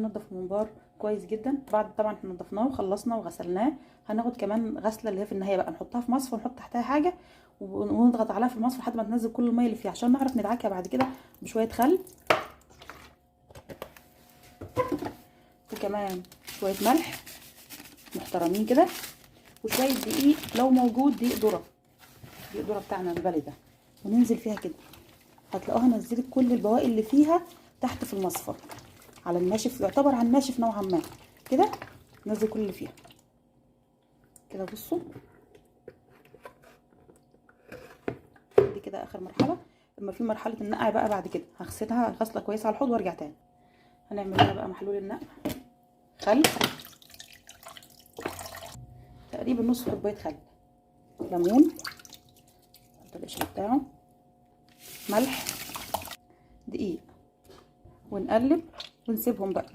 هننضف الممبار كويس جدا. بعد طبعا احنا نضفناه وخلصنا وغسلناه، هناخد كمان غسله اللي هي في النهايه بقى، نحطها في مصفى ونحط تحتها حاجه ونضغط عليها في المصفى لحد ما تنزل كل الميه اللي فيها، عشان نعرف ندعكها بعد كده بشويه خل وكمان شويه ملح محترمين كده، وشويه دقيق لو موجود، دقيق ذره، دقيق ذره بتاعنا البلدي ده، وننزل فيها كده. هتلاقوها نزلت كل البواقي اللي فيها تحت في المصفى على الناشف، يعتبر على الناشف نوعا ما كده. نزل كل اللي فيها كده. بصوا دي كده اخر مرحله. اما في مرحله النقع بقى بعد كده هغسلها غسله كويسه على الحوض وارجع تاني. هنعمل لها بقى محلول النقع، خل تقريبا نص كوبايه خل، ليمون نحط القشر بتاعه، ملح، دقيق، ونقلب ونسيبهم بقى.